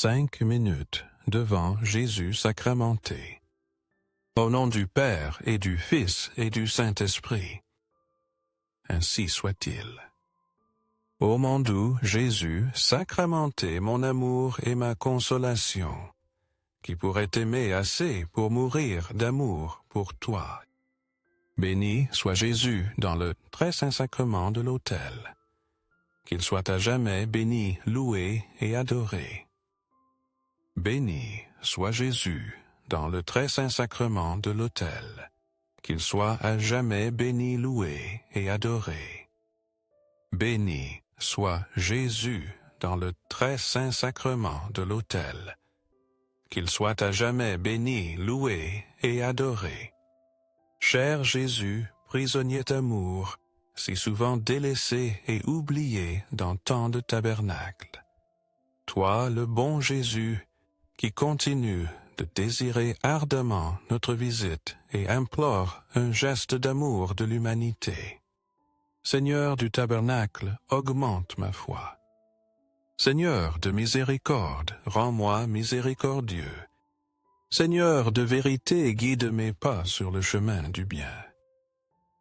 5 minutes devant Jésus sacramenté. Au nom du Père et du Fils et du Saint-Esprit. Ainsi soit-il. Ô mon doux Jésus, sacramenté mon amour et ma consolation, qui pourrait t'aimer assez pour mourir d'amour pour toi. Béni soit Jésus dans le très saint sacrement de l'autel. Qu'il soit à jamais béni, loué et adoré. Béni soit Jésus dans le très saint sacrement de l'autel. Qu'il soit à jamais béni, loué et adoré. Béni soit Jésus dans le très saint sacrement de l'autel. Qu'il soit à jamais béni, loué et adoré. Cher Jésus, prisonnier d'amour, si souvent délaissé et oublié dans tant de tabernacles. Toi, le bon Jésus, qui continue de désirer ardemment notre visite et implore un geste d'amour de l'humanité. Seigneur du tabernacle, augmente ma foi. Seigneur de miséricorde, rends-moi miséricordieux. Seigneur de vérité, guide mes pas sur le chemin du bien.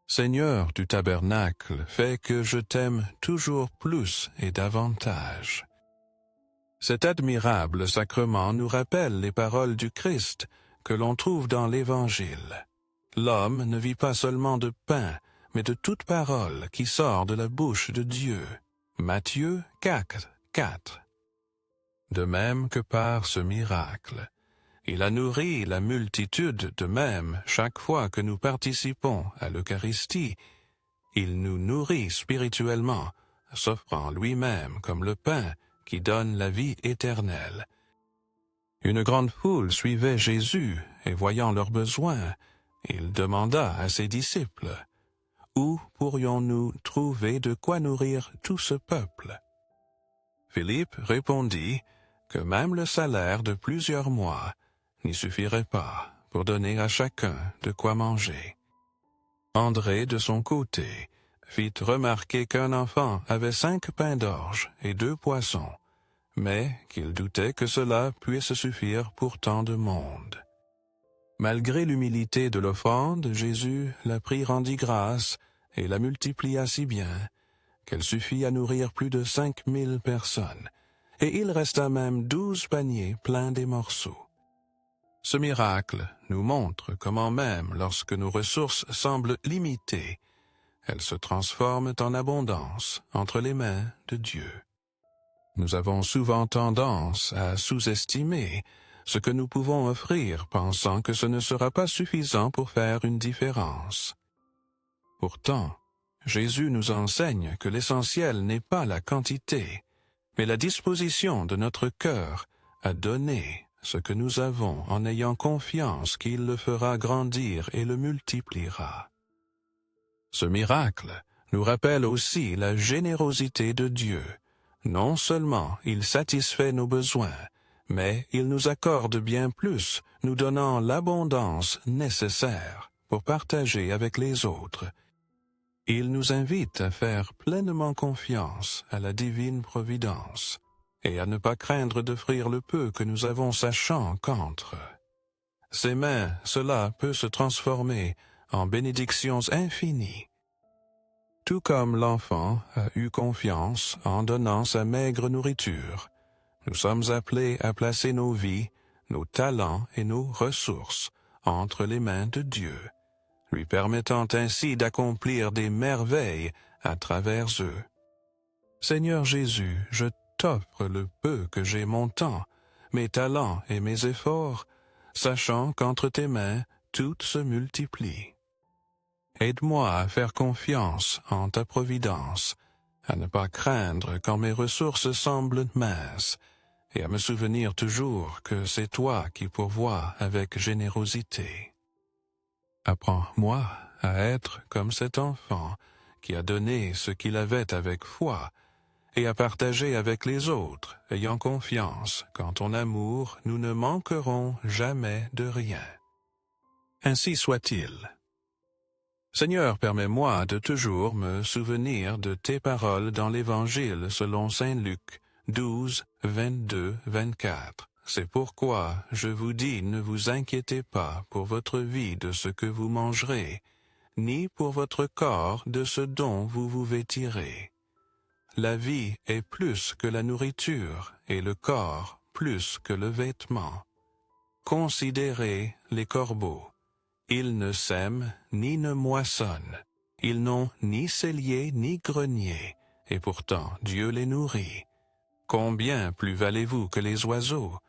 Seigneur du tabernacle, fais que je t'aime toujours plus et davantage. Cet admirable sacrement nous rappelle les paroles du Christ que l'on trouve dans l'Évangile. L'homme ne vit pas seulement de pain, mais de toute parole qui sort de la bouche de Dieu. Matthieu 4. De même que par ce miracle, il a nourri la multitude de même chaque fois que nous participons à l'Eucharistie. Il nous nourrit spirituellement, s'offrant lui-même comme le pain qui donne la vie éternelle. Une grande foule suivait Jésus, et voyant leurs besoins, il demanda à ses disciples, « Où pourrions-nous trouver de quoi nourrir tout ce peuple ?» Philippe répondit que même le salaire de plusieurs mois n'y suffirait pas pour donner à chacun de quoi manger. André, de son côté, fit remarquer qu'un enfant avait 5 pains d'orge et 2 poissons, mais qu'il doutait que cela puisse suffire pour tant de monde. Malgré l'humilité de l'offrande, Jésus la prit, rendit grâce et la multiplia si bien qu'elle suffit à nourrir plus de 5000 personnes, et il resta même 12 paniers pleins des morceaux. Ce miracle nous montre comment même lorsque nos ressources semblent limitées, elles se transforment en abondance entre les mains de Dieu. Nous avons souvent tendance à sous-estimer ce que nous pouvons offrir, pensant que ce ne sera pas suffisant pour faire une différence. Pourtant, Jésus nous enseigne que l'essentiel n'est pas la quantité, mais la disposition de notre cœur à donner ce que nous avons en ayant confiance qu'il le fera grandir et le multipliera. Ce miracle nous rappelle aussi la générosité de Dieu. Non seulement il satisfait nos besoins, mais il nous accorde bien plus, nous donnant l'abondance nécessaire pour partager avec les autres. Il nous invite à faire pleinement confiance à la divine providence et à ne pas craindre d'offrir le peu que nous avons, sachant qu'entre ses mains, cela peut se transformer en bénédictions infinies. Tout comme l'enfant a eu confiance en donnant sa maigre nourriture, nous sommes appelés à placer nos vies, nos talents et nos ressources entre les mains de Dieu, lui permettant ainsi d'accomplir des merveilles à travers eux. Seigneur Jésus, je t'offre le peu que j'ai, mon temps, mes talents et mes efforts, sachant qu'entre tes mains, tout se multiplie. Aide-moi à faire confiance en ta providence, à ne pas craindre quand mes ressources semblent minces, et à me souvenir toujours que c'est toi qui pourvois avec générosité. Apprends-moi à être comme cet enfant qui a donné ce qu'il avait avec foi, et à partager avec les autres, ayant confiance qu'en ton amour nous ne manquerons jamais de rien. Ainsi soit-il. Seigneur, permets-moi de toujours me souvenir de tes paroles dans l'Évangile selon saint Luc, 12, 22, 24. C'est pourquoi je vous dis, ne vous inquiétez pas pour votre vie de ce que vous mangerez, ni pour votre corps de ce dont vous vous vêtirez. La vie est plus que la nourriture, et le corps plus que le vêtement. Considérez les corbeaux. Ils ne sèment ni ne moissonnent. Ils n'ont ni cellier ni grenier, et pourtant Dieu les nourrit. Combien plus valez-vous que les oiseaux?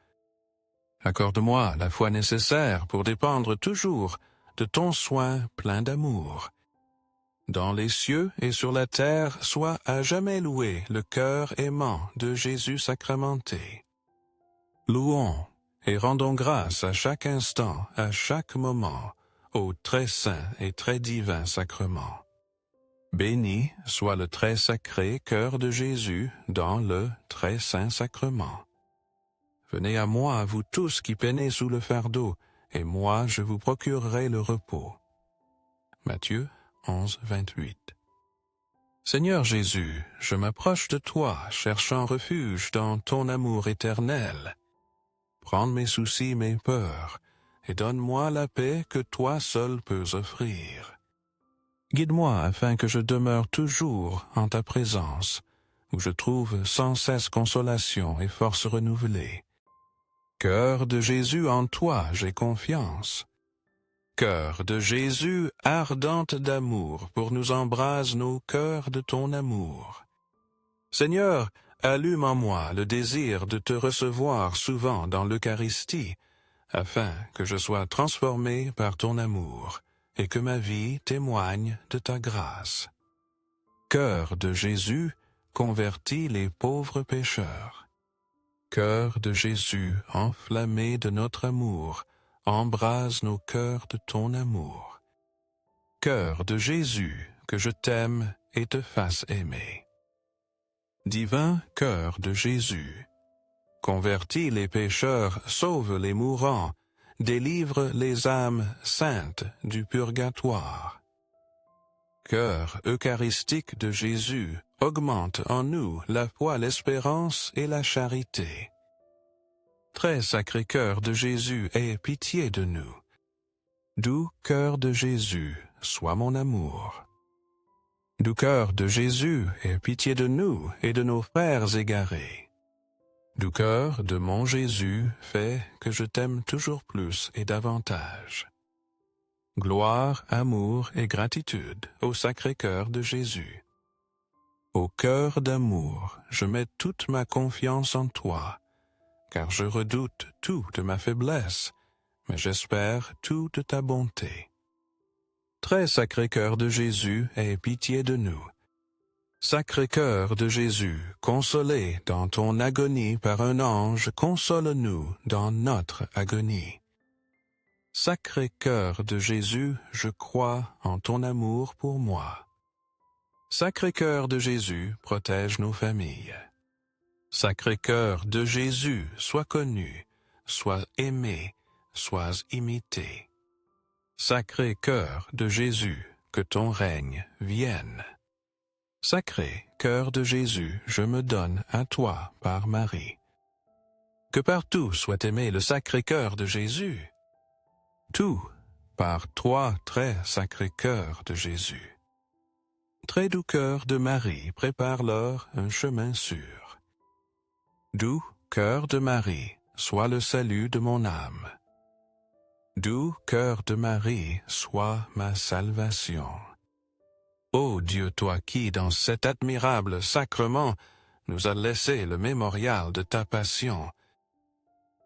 Accorde-moi la foi nécessaire pour dépendre toujours de ton soin plein d'amour. Dans les cieux et sur la terre, soit à jamais loué le cœur aimant de Jésus sacramenté. Louons et rendons grâce à chaque instant, à chaque moment, au très saint et très divin sacrement. Béni soit le très sacré cœur de Jésus dans le très saint sacrement. Venez à moi, vous tous qui peinez sous le fardeau, et moi je vous procurerai le repos. Matthieu 11, 28. Seigneur Jésus, je m'approche de toi, cherchant refuge dans ton amour éternel. Prends mes soucis, mes peurs, et donne-moi la paix que toi seul peux offrir. Guide-moi afin que je demeure toujours en ta présence, où je trouve sans cesse consolation et force renouvelée. Cœur de Jésus, en toi j'ai confiance. Cœur de Jésus, ardente d'amour, pour nous embrase nos cœurs de ton amour. Seigneur, allume en moi le désir de te recevoir souvent dans l'Eucharistie, afin que je sois transformé par ton amour, et que ma vie témoigne de ta grâce. Cœur de Jésus, convertis les pauvres pécheurs. Cœur de Jésus, enflammé de notre amour, embrase nos cœurs de ton amour. Cœur de Jésus, que je t'aime et te fasse aimer. Divin cœur de Jésus, convertis les pécheurs, sauve les mourants, délivre les âmes saintes du purgatoire. Cœur eucharistique de Jésus, augmente en nous la foi, l'espérance et la charité. Très sacré cœur de Jésus, aie pitié de nous. Doux cœur de Jésus, sois mon amour. Doux cœur de Jésus, aie pitié de nous et de nos frères égarés. Doux cœur de mon Jésus, fais que je t'aime toujours plus et davantage. Gloire, amour et gratitude au sacré cœur de Jésus. Au cœur d'amour, je mets toute ma confiance en toi, car je redoute tout de ma faiblesse, mais j'espère tout de ta bonté. Très sacré cœur de Jésus, aie pitié de nous. Sacré cœur de Jésus, consolé dans ton agonie par un ange, console-nous dans notre agonie. Sacré cœur de Jésus, je crois en ton amour pour moi. Sacré cœur de Jésus, protège nos familles. Sacré cœur de Jésus, sois connu, sois aimé, sois imité. Sacré cœur de Jésus, que ton règne vienne. Sacré cœur de Jésus, je me donne à toi par Marie. Que partout soit aimé le sacré cœur de Jésus. Tout par toi, très sacré cœur de Jésus. Très doux cœur de Marie, prépare-leur un chemin sûr. Doux cœur de Marie, sois le salut de mon âme. Doux cœur de Marie, sois ma salvation. Ô Dieu, toi qui, dans cet admirable sacrement, nous as laissé le mémorial de ta passion,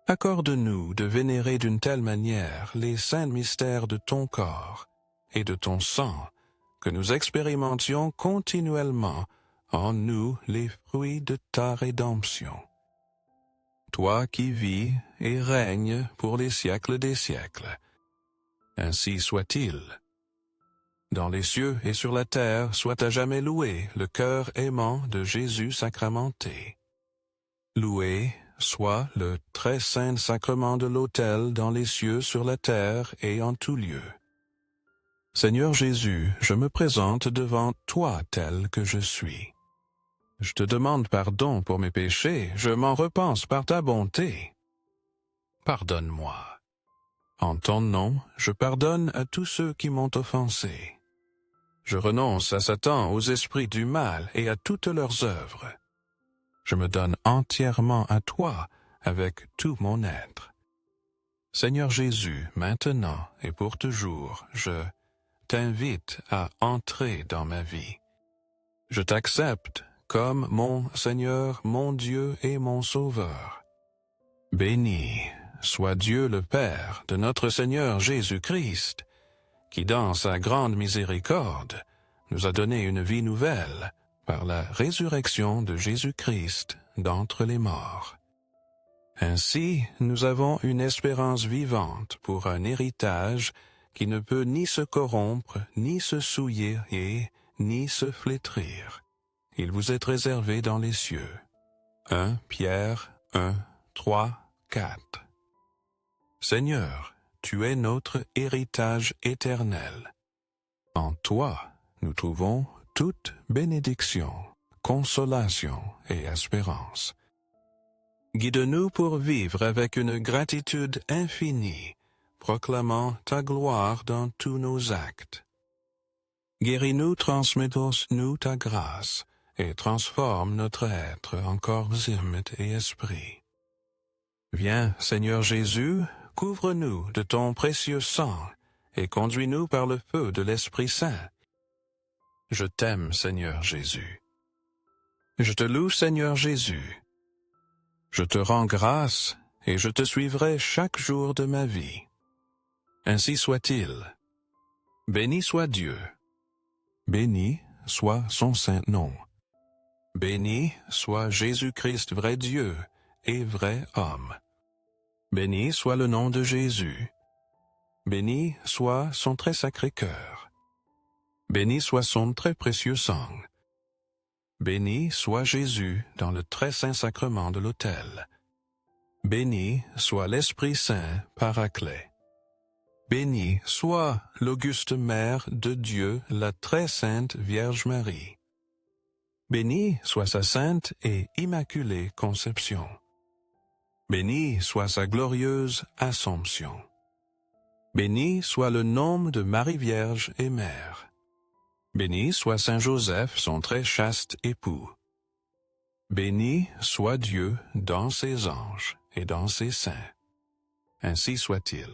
accorde-nous de vénérer d'une telle manière les saints mystères de ton corps et de ton sang, que nous expérimentions continuellement en nous les fruits de ta rédemption. Toi qui vis et règnes pour les siècles des siècles. Ainsi soit-il. Dans les cieux et sur la terre soit à jamais loué le cœur aimant de Jésus sacramenté. Loué soit le très saint sacrement de l'autel dans les cieux, sur la terre et en tout lieu. Seigneur Jésus, je me présente devant toi tel que je suis. Je te demande pardon pour mes péchés, je m'en repense par ta bonté. Pardonne-moi. En ton nom, je pardonne à tous ceux qui m'ont offensé. Je renonce à Satan, aux esprits du mal et à toutes leurs œuvres. Je me donne entièrement à toi avec tout mon être. Seigneur Jésus, maintenant et pour toujours, je t'invite à entrer dans ma vie. Je t'accepte comme mon Seigneur, mon Dieu et mon Sauveur. Béni soit Dieu le Père de notre Seigneur Jésus-Christ, qui dans sa grande miséricorde nous a donné une vie nouvelle par la résurrection de Jésus-Christ d'entre les morts. Ainsi, nous avons une espérance vivante pour un héritage qui ne peut ni se corrompre, ni se souiller et ni se flétrir. Il vous est réservé dans les cieux. 1 Pierre 1, 3, 4. Seigneur, tu es notre héritage éternel. En toi, nous trouvons toute bénédiction, consolation et espérance. Guide-nous pour vivre avec une gratitude infinie, proclamant ta gloire dans tous nos actes. Guéris-nous, transmets-nous ta grâce, et transforme notre être en corps, âme et esprit. Viens, Seigneur Jésus, couvre-nous de ton précieux sang, et conduis-nous par le feu de l'Esprit Saint. Je t'aime, Seigneur Jésus. Je te loue, Seigneur Jésus. Je te rends grâce, et je te suivrai chaque jour de ma vie. Ainsi soit-il. Béni soit Dieu. Béni soit son saint nom. Béni soit Jésus-Christ, vrai Dieu et vrai homme. Béni soit le nom de Jésus. Béni soit son très sacré cœur. Béni soit son très précieux sang. Béni soit Jésus dans le très saint sacrement de l'autel. Béni soit l'Esprit Saint Paraclet. Béni soit l'auguste Mère de Dieu, la très sainte Vierge Marie. Béni soit sa sainte et immaculée conception. Béni soit sa glorieuse Assomption. Béni soit le nom de Marie Vierge et Mère. Béni soit Saint Joseph, son très chaste époux. Béni soit Dieu dans ses anges et dans ses saints. Ainsi soit-il.